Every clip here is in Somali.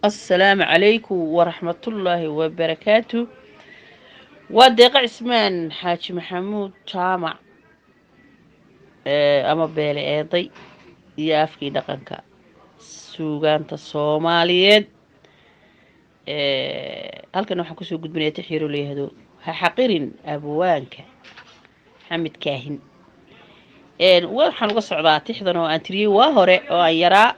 السلام عليكم ورحمة الله وبركاته. وديق عثمان حاج محمود جامع أما بيلي أيضي يافكي دقنكا سوغانتا الصوماليين halkan waxaan kusoo gudbinayaa tixyaro la yihahdo ha xaqirin abwaanka xamid kaahin. waxaan uga socdaa tixdan oo aan tiriyey waa hore oo aan yaraa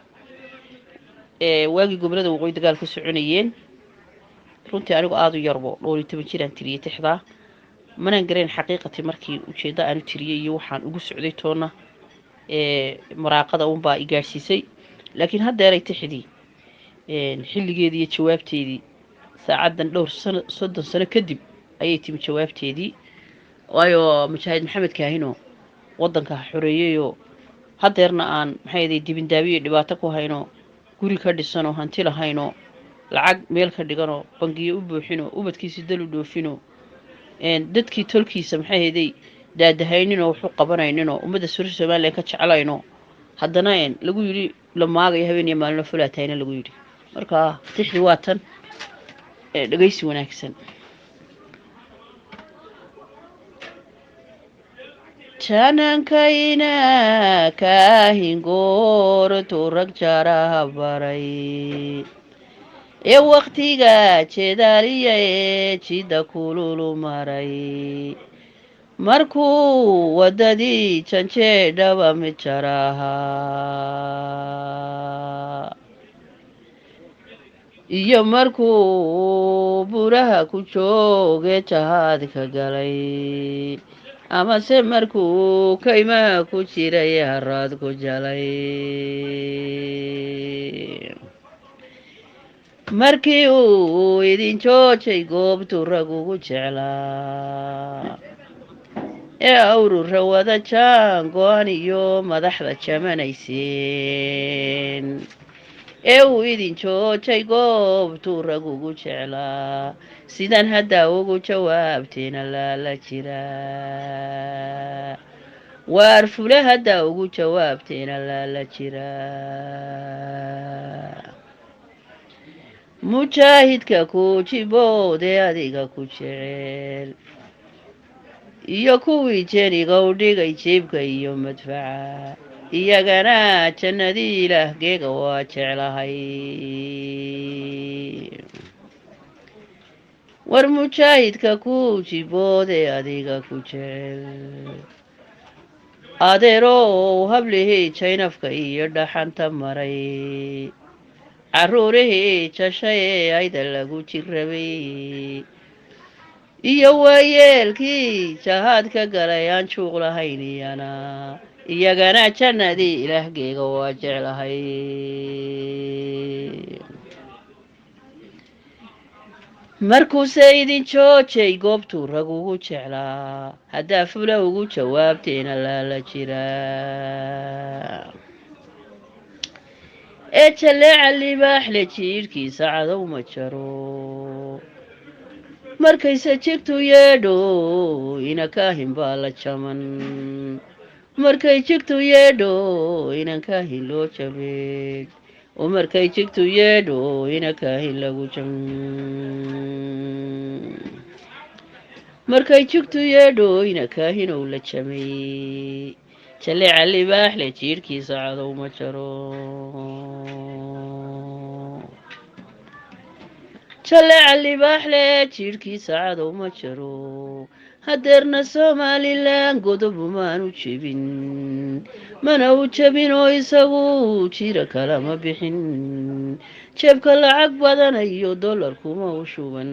waagii gobolada waqooyi dagaal ka soconayeen. runtii anigu aada u yarbo 12 jiraan tiriyey tixdaa, manaan garayn xaqiiqati markii ujeeddo aanu tiriyey iyo waxaan ugu socday toonna maraaqada unbaa i gaadhsiisay. laakiin haddeeray tixdii xilligeedii iyo jawaabteedii saacaddan dhowr sano 30 sano kadib ayay timi jawaabteedii. waayo mujaahid maxamed kaahinoo waddanka xoreeyeyoo haddeerna aan maxay dibindaabiyo dhibaato ku haynoo guri ka dhisanoo hanti lahaynoo lacag meel ka dhiganoo bangiyo u buuxinoo ubadkiisi dal u dhoofinoo dadkii tolkiisa maxay hayday daadahayninoo waxu qabanayninoo ummadda surir somalilan ka jeclaynoo haddana lagu yidhi la maagayo habeen iyo maalino fulaatayna lagu yidhi. marka tixdi waa tan, dhegaysi wanaagsan. janankayna kaahin goortuu rag jaaraha baray ee waqtiga jeedaaliya ee jidda kululu maray markuu waddadii janjeedhaba mid jaraha iyo markuu buraha ku jooge jahaadka galay amase markuu kaymaha ku jiray haraad ku jalay markii uu idin joojay goobtuu rag ugu jeclaa ee awrura wada jaango-an iyo madaxda jamanayseen ee uu idin joojay goobtuu rag ugu jeclaa sidaan haddaa ugu jawaabteena laala jiraa waar fule haddaa ugu jawaabteena laala jiraa mujaahidka ku jiboode adiga ku jecel iyo kuwii jeniga u dhigay jiibka iyo madfaca iyagana jannadii ilaah geega waa jeclahay. war mujaahidka ku jiboode adiga ku jecel adeerow hablihii jaynafka iyo dhaxanta maray carruurihii jashay ee ayda lagu jirrabay iyo waayeelkii jahaad ka galay aan juuq lahayn iyagana jannadii ilaahgeega waa jeclahay. markuuse idin joojay goobtuu rag ugu jeclaa haddaa fula ugu jawaabteena laala jiraa ee jalleeca libaaxle jiidhkiisa cadow ma jaro markayse jigtu yeedho ina kaahin baa la jaman markay jigtu yeedho inan kaahin loo jabeeg oo markay jigtu yeedho ina kaahin lagu jam markay jigtu yeedho ina kaahinow la jamay jalleeca libaaxle jiidhkiisa cadow ma jaro jalleeca libaaxle jiidhkiisa cadow ma jaro haddeerna somalilan godobu maanu jebin mana u jebin oo isagu jira kalama bixin jeebka lacag badanayo dollarkuma u shuban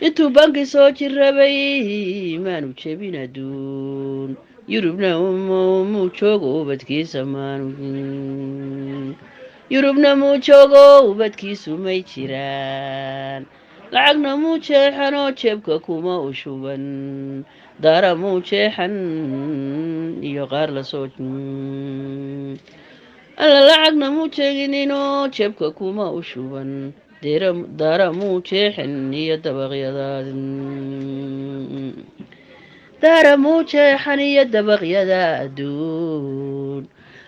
intuu banki soo jirrabay maanu jebin adduun yurubna muu joogo ubadkiisa yurubna muu joogo ubadkiisu may jiraan lacagna muu jeexan oo jeebka kuma u shuban daara muu jeexan iyo qaar la soo alla lacagna muu jeegininoo jeebka kuma u shuban daara muu jeexan iyo dabaqyadaad daara muu jeexan iyo dabaqyada adduun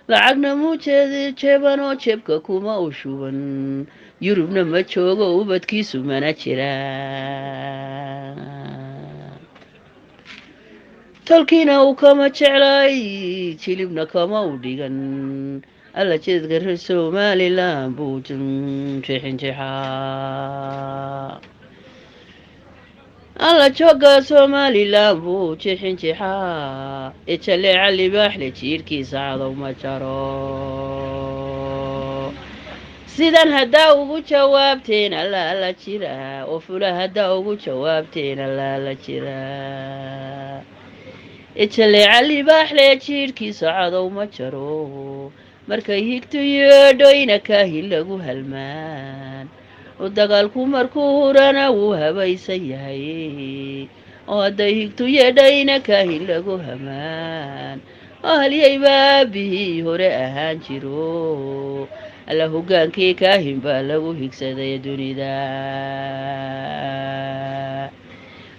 lacagna muu jeebanoo jeebka kuma u shuban yurubna ma joogo ubadkiisu mana jiraan tolkiina uu kama jeclay jilibna kama u dhigan alla jeedka reer somalilan buu jeexin jeexaa alla jooga somalilan buu jeexin jeexaa ee jaleeca libaaxle jiirhkiisa cadow ma jaro sidan haddaa ugu jawaabteen alla la jiraa oo fula haddaa ugu jawaabteen alla la jiraa ee jaleeca libaaxle jiirhkiisa cadow ma jaro markay higtu yeedhoyna kaahin lagu halmaan oo dagaalku markuu hurana wuu habaysan yahay oo hadday higtu yeedhayna kaahin lagu hamaan oo halyay baabihii hore ahaan jiro alla hoggaankii kaahin baa lagu higsaday dunida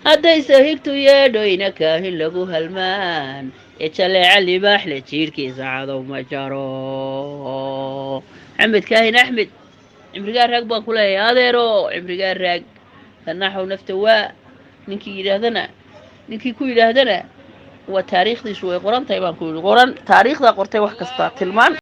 haddayse higtu yeedhoyna kaahin lagu halmaan ee jaleeca libaaxle jiirhkiisa cadow ma jaro maxamed kaahin axmed cimrigaa raag baan ku leeyahay adeero cimrigaa raag kanaxow nafta waa ninkii ku yidhaahdana waa taariikhdiisu way qoran tahay baan ku yidhi qoran taariikhdaa qortay wax kasta tilmaan